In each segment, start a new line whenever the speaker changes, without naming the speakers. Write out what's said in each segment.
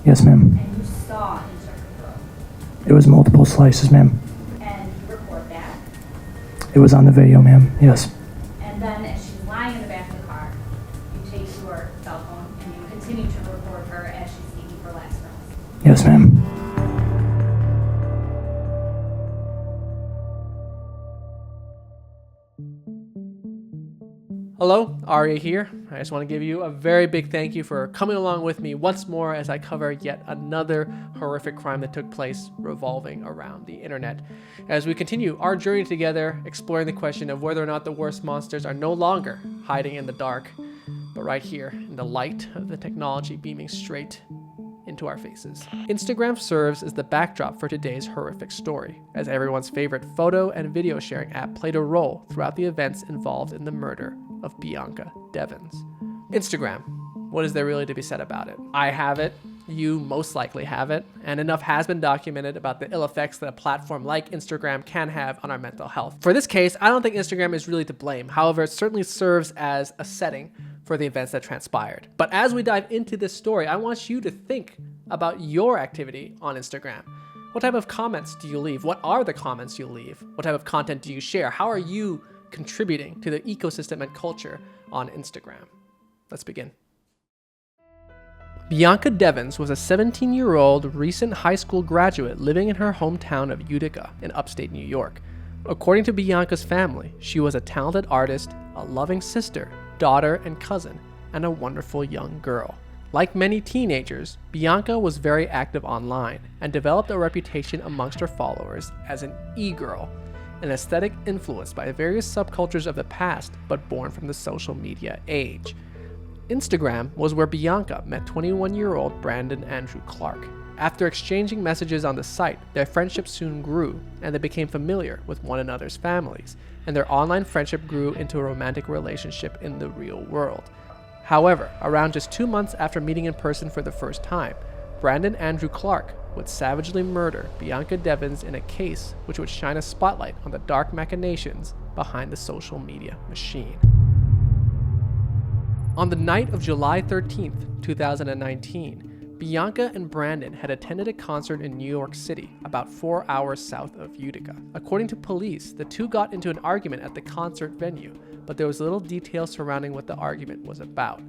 Yes, ma'am.
And you saw him start to throw.
It was multiple slices, ma'am.
And you record that.
It was on the video, ma'am. Yes.
And then as she's lying in the back of the car, you take your cell phone and you continue to record her as she's eating her last meal.
Yes, ma'am.
Hello, Arya here. I just want to give you a very big thank you for coming along with me once more as I cover yet another horrific crime that took place revolving around the internet. As we continue our journey together, exploring the question of whether or not the worst monsters are no longer hiding in the dark, but right here in the light of the technology beaming straight into our faces. Instagram serves as the backdrop for today's horrific story, as everyone's favorite photo and video sharing app played a role throughout the events involved in the murder of Bianca Devins. Instagram, what is there really to be said about it? I have it, you most likely have it, and enough has been documented about the ill effects that a platform like Instagram can have on our mental health. For this case, I don't think Instagram is really to blame. However, it certainly serves as a setting for the events that transpired. But as we dive into this story, I want you to think about your activity on Instagram. What type of comments do you leave? What are the comments you leave? What type of content do you share? How are you contributing to the ecosystem and culture on Instagram? Let's begin. Bianca Devins was a 17-year-old recent high school graduate living in her hometown of Utica in upstate New York. According to Bianca's family, she was a talented artist, a loving sister, daughter, and cousin, and a wonderful young girl. Like many teenagers, Bianca was very active online and developed a reputation amongst her followers as an e-girl, an aesthetic influenced by various subcultures of the past but born from the social media age. Instagram was where Bianca met 21-year-old Brandon Andrew Clark. After exchanging messages on the site, their friendship soon grew, and they became familiar with one another's families, and their online friendship grew into a romantic relationship in the real world. However, around just 2 months after meeting in person for the first time, Brandon Andrew Clark would savagely murder Bianca Devins in a case which would shine a spotlight on the dark machinations behind the social media machine. On the night of July 13th, 2019, Bianca and Brandon had attended a concert in New York City, about 4 hours south of Utica. According to police, the two got into an argument at the concert venue, but there was little detail surrounding what the argument was about.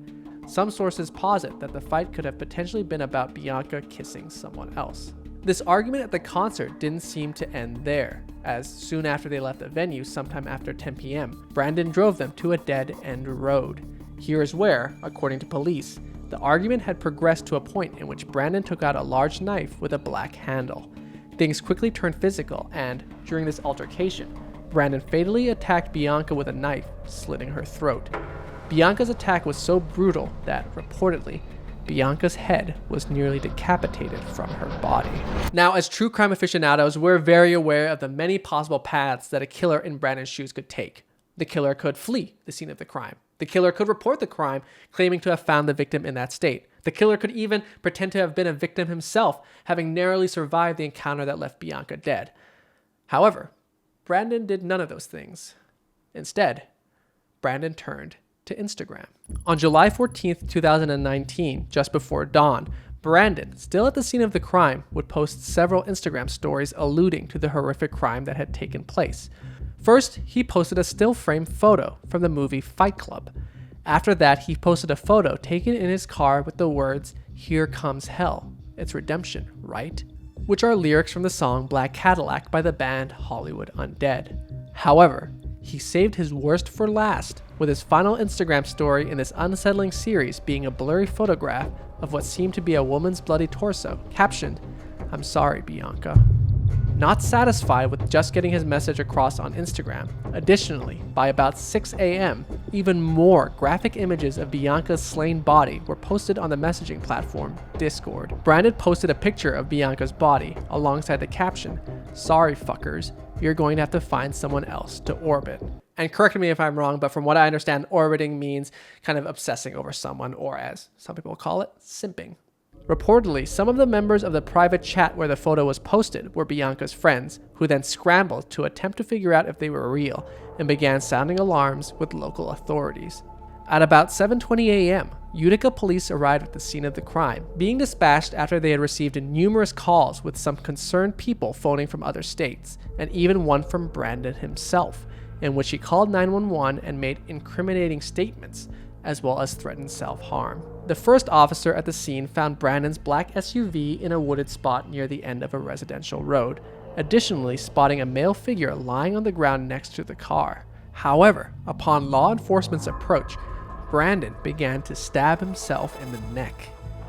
Some sources posit that the fight could have potentially been about Bianca kissing someone else. This argument at the concert didn't seem to end there, as soon after they left the venue, sometime after 10 p.m., Brandon drove them to a dead-end road. Here is where, according to police, the argument had progressed to a point in which Brandon took out a large knife with a black handle. Things quickly turned physical, and during this altercation, Brandon fatally attacked Bianca with a knife, slitting her throat. Bianca's attack was so brutal that, reportedly, Bianca's head was nearly decapitated from her body. Now, as true crime aficionados, we're very aware of the many possible paths that a killer in Brandon's shoes could take. The killer could flee the scene of the crime. The killer could report the crime, claiming to have found the victim in that state. The killer could even pretend to have been a victim himself, having narrowly survived the encounter that left Bianca dead. However, Brandon did none of those things. Instead, Brandon turned to Instagram. On July 14th, 2019, just before dawn, Brandon, still at the scene of the crime, would post several Instagram stories alluding to the horrific crime that had taken place. First, he posted a still frame photo from the movie Fight Club. After that, he posted a photo taken in his car with the words, "Here comes hell. It's redemption, right?" which are lyrics from the song Black Cadillac by the band Hollywood Undead. However, he saved his worst for last, with his final Instagram story in this unsettling series being a blurry photograph of what seemed to be a woman's bloody torso, captioned, "I'm sorry, Bianca." Not satisfied with just getting his message across on Instagram, additionally, by about 6 a.m., even more graphic images of Bianca's slain body were posted on the messaging platform Discord. Brandon posted a picture of Bianca's body alongside the caption, "Sorry fuckers, you're going to have to find someone else to orbit." And correct me if I'm wrong, but from what I understand, orbiting means kind of obsessing over someone, or as some people call it, simping. Reportedly, some of the members of the private chat where the photo was posted were Bianca's friends, who then scrambled to attempt to figure out if they were real and began sounding alarms with local authorities. At about 7:20 a.m., Utica police arrived at the scene of the crime, being dispatched after they had received numerous calls with some concerned people phoning from other states, and even one from Brandon himself, in which he called 911 and made incriminating statements, as well as threatened self-harm. The first officer at the scene found Brandon's black SUV in a wooded spot near the end of a residential road, additionally spotting a male figure lying on the ground next to the car. However, upon law enforcement's approach, Brandon began to stab himself in the neck.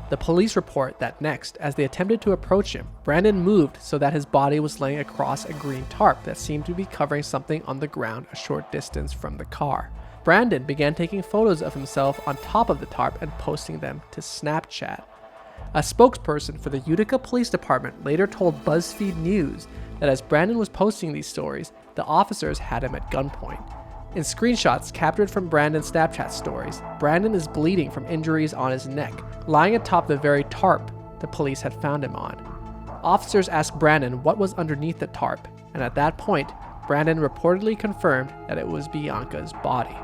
The police report that next, as they attempted to approach him, Brandon moved so that his body was laying across a green tarp that seemed to be covering something on the ground a short distance from the car. Brandon began taking photos of himself on top of the tarp and posting them to Snapchat. A spokesperson for the Utica Police Department later told BuzzFeed News that as Brandon was posting these stories, the officers had him at gunpoint. In screenshots captured from Brandon's Snapchat stories, Brandon is bleeding from injuries on his neck, lying atop the very tarp the police had found him on. Officers asked Brandon what was underneath the tarp, and at that point, Brandon reportedly confirmed that it was Bianca's body.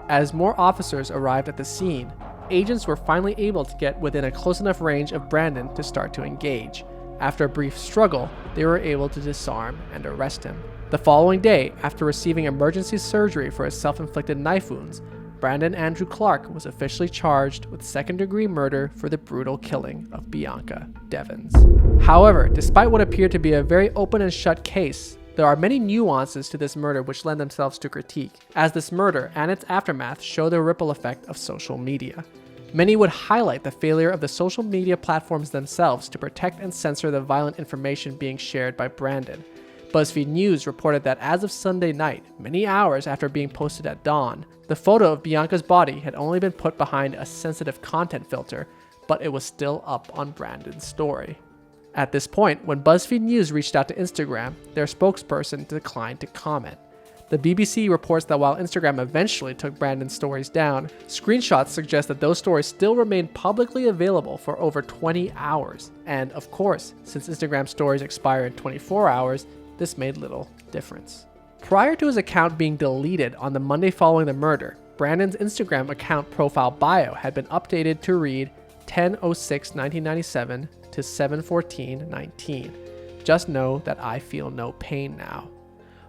As more officers arrived at the scene, agents were finally able to get within a close enough range of Brandon to start to engage. After a brief struggle, they were able to disarm and arrest him. The following day, after receiving emergency surgery for his self-inflicted knife wounds, Brandon Andrew Clark was officially charged with second-degree murder for the brutal killing of Bianca Devins. However, despite what appeared to be a very open and shut case, there are many nuances to this murder which lend themselves to critique, as this murder and its aftermath show the ripple effect of social media. Many would highlight the failure of the social media platforms themselves to protect and censor the violent information being shared by Brandon. BuzzFeed News reported that as of Sunday night, many hours after being posted at dawn, the photo of Bianca's body had only been put behind a sensitive content filter, but it was still up on Brandon's story. At this point, when BuzzFeed News reached out to Instagram, their spokesperson declined to comment. The BBC reports that while Instagram eventually took Brandon's stories down, screenshots suggest that those stories still remained publicly available for over 20 hours. And of course, since Instagram stories expire in 24 hours, this made little difference. Prior to his account being deleted on the Monday following the murder, Brandon's Instagram account profile bio had been updated to read 10/06/1997 to 7/14/19. Just know that I feel no pain now.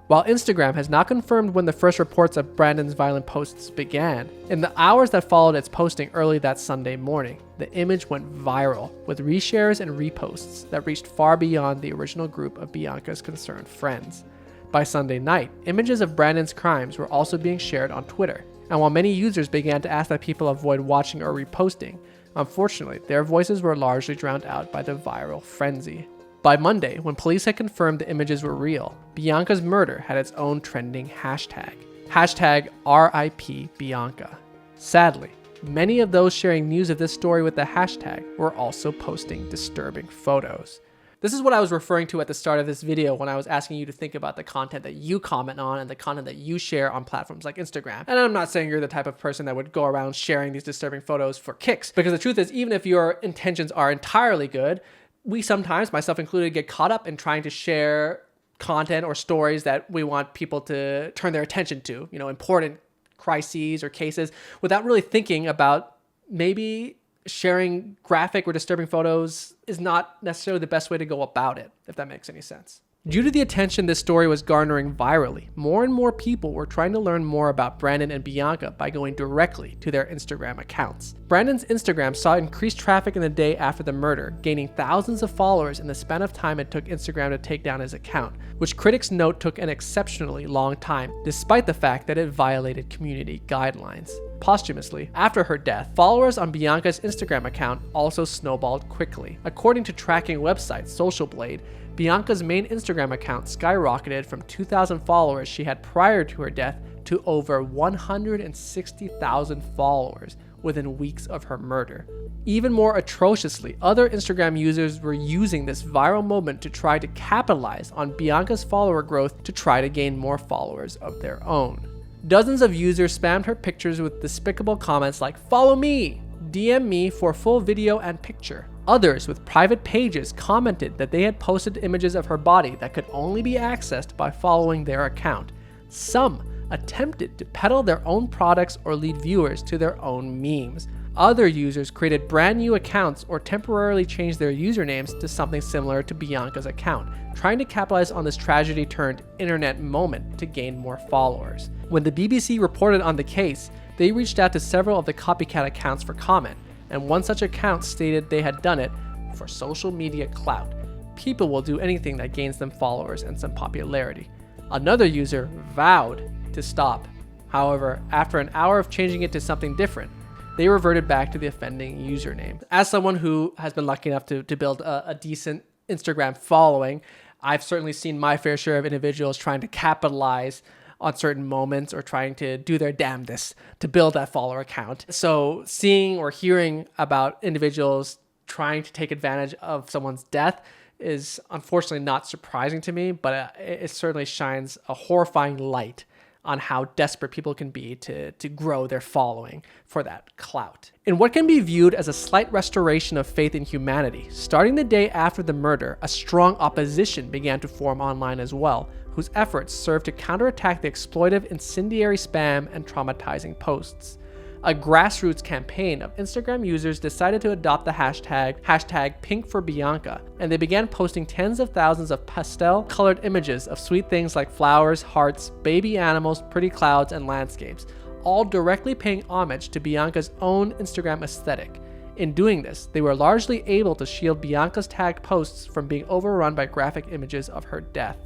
While Instagram has not confirmed when the first reports of Brandon's violent posts began, in the hours that followed its posting early that Sunday morning, the image went viral with reshares and reposts that reached far beyond the original group of Bianca's concerned friends. By Sunday night, images of Brandon's crimes were also being shared on Twitter, and while many users began to ask that people avoid watching or reposting, unfortunately, their voices were largely drowned out by the viral frenzy. By Monday, when police had confirmed the images were real, Bianca's murder had its own trending hashtag. Hashtag RIP Bianca. Sadly, many of those sharing news of this story with the hashtag were also posting disturbing photos. This is what I was referring to at the start of this video when I was asking you to think about the content that you comment on and the content that you share on platforms like Instagram. And I'm not saying you're the type of person that would go around sharing these disturbing photos for kicks, because the truth is, even if your intentions are entirely good, we sometimes, myself included, get caught up in trying to share content or stories that we want people to turn their attention to, important crises or cases, without really thinking about maybe sharing graphic or disturbing photos is not necessarily the best way to go about it, if that makes any sense. Due to the attention this story was garnering virally, more and more people were trying to learn more about Brandon and Bianca by going directly to their Instagram accounts. Brandon's Instagram saw increased traffic in the day after the murder, gaining thousands of followers in the span of time it took Instagram to take down his account, which critics note took an exceptionally long time, despite the fact that it violated community guidelines. Posthumously, after her death, followers on Bianca's Instagram account also snowballed quickly. According to tracking website Social Blade, Bianca's main Instagram account skyrocketed from 2,000 followers she had prior to her death to over 160,000 followers within weeks of her murder. Even more atrociously, other Instagram users were using this viral moment to try to capitalize on Bianca's follower growth to try to gain more followers of their own. Dozens of users spammed her pictures with despicable comments like, "Follow me! DM me for full video and picture." Others with private pages commented that they had posted images of her body that could only be accessed by following their account. Some attempted to peddle their own products or lead viewers to their own memes. Other users created brand new accounts or temporarily changed their usernames to something similar to Bianca's account, trying to capitalize on this tragedy turned internet moment to gain more followers. When the BBC reported on the case, they reached out to several of the copycat accounts for comment, and one such account stated they had done it for social media clout. People will do anything that gains them followers and some popularity. Another user vowed to stop. However, after an hour of changing it to something different, they reverted back to the offending username. As someone who has been lucky enough to build a decent Instagram following, I've certainly seen my fair share of individuals trying to capitalize on certain moments or trying to do their damnedest to build that follower account. So seeing or hearing about individuals trying to take advantage of someone's death is unfortunately not surprising to me, but it certainly shines a horrifying light on how desperate people can be to grow their following for that clout. In what can be viewed as a slight restoration of faith in humanity, starting the day after the murder, a strong opposition began to form online as well, whose efforts served to counterattack the exploitive, incendiary spam and traumatizing posts. A grassroots campaign of Instagram users decided to adopt the hashtag #PinkForBianca, and they began posting tens of thousands of pastel-colored images of sweet things like flowers, hearts, baby animals, pretty clouds, and landscapes, all directly paying homage to Bianca's own Instagram aesthetic. In doing this, they were largely able to shield Bianca's tagged posts from being overrun by graphic images of her death.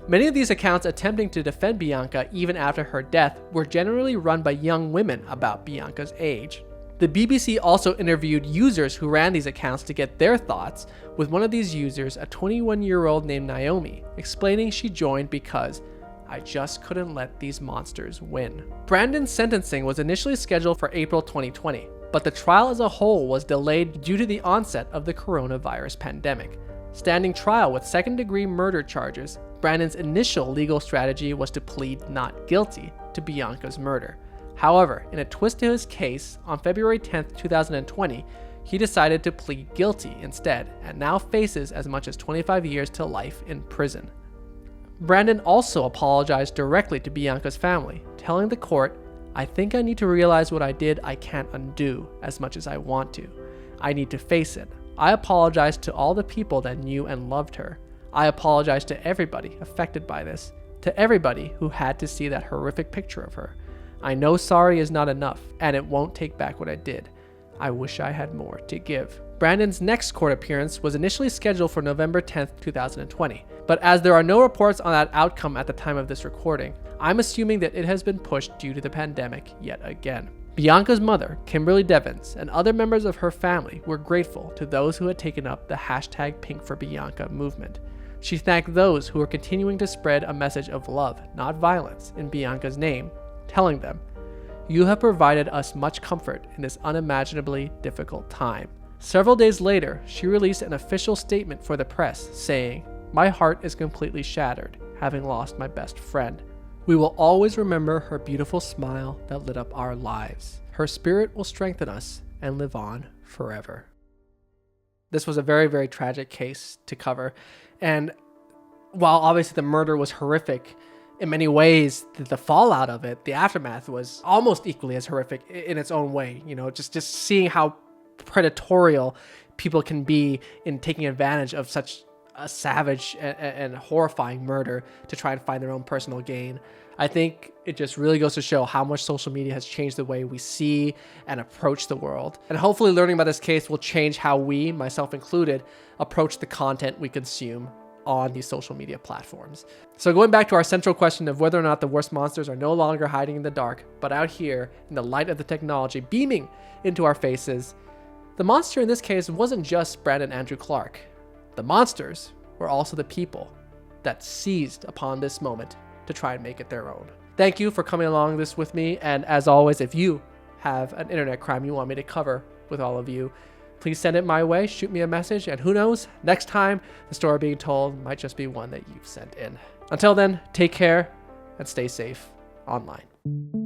Many of these accounts attempting to defend Bianca even after her death were generally run by young women about Bianca's age. The BBC also interviewed users who ran these accounts to get their thoughts, with one of these users, a 21-year-old named Naomi, explaining she joined because I just couldn't let these monsters win. Brandon's sentencing was initially scheduled for April 2020, but the trial as a whole was delayed due to the onset of the coronavirus pandemic. Standing trial with second-degree murder charges, Brandon's initial legal strategy was to plead not guilty to Bianca's murder. However, in a twist to his case, on February 10, 2020, he decided to plead guilty instead and now faces as much as 25 years to life in prison. Brandon also apologized directly to Bianca's family, telling the court, "I think I need to realize what I did I can't undo as much as I want to. I need to face it. I apologize to all the people that knew and loved her. I apologize to everybody affected by this, to everybody who had to see that horrific picture of her. I know sorry is not enough, and it won't take back what I did. I wish I had more to give." Brandon's next court appearance was initially scheduled for November 10, 2020, but as there are no reports on that outcome at the time of this recording, I'm assuming that it has been pushed due to the pandemic yet again. Bianca's mother, Kimberly Devins, and other members of her family were grateful to those who had taken up the #PinkForBianca movement. She thanked those who were continuing to spread a message of love, not violence, in Bianca's name, telling them, "You have provided us much comfort in this unimaginably difficult time." Several days later, she released an official statement for the press saying, "My heart is completely shattered, having lost my best friend. We will always remember her beautiful smile that lit up our lives. Her spirit will strengthen us and live on forever." This was a very, very tragic case to cover. And while obviously the murder was horrific, in many ways, the fallout of it, the aftermath, was almost equally as horrific in its own way. You know, just seeing how predatorial people can be in taking advantage of such a savage and horrifying murder to try and find their own personal gain. I think it just really goes to show how much social media has changed the way we see and approach the world. And hopefully learning about this case will change how we, myself included, approach the content we consume on these social media platforms. So going back to our central question of whether or not the worst monsters are no longer hiding in the dark, but out here in the light of the technology beaming into our faces, the monster in this case wasn't just Brandon Andrew Clark. The monsters were also the people that seized upon this moment to try and make it their own. Thank you for coming along this with me, and as always, if you have an internet crime you want me to cover with all of you, please send it my way, shoot me a message, and who knows, next time the story being told might just be one that you've sent in. Until then, take care and stay safe online.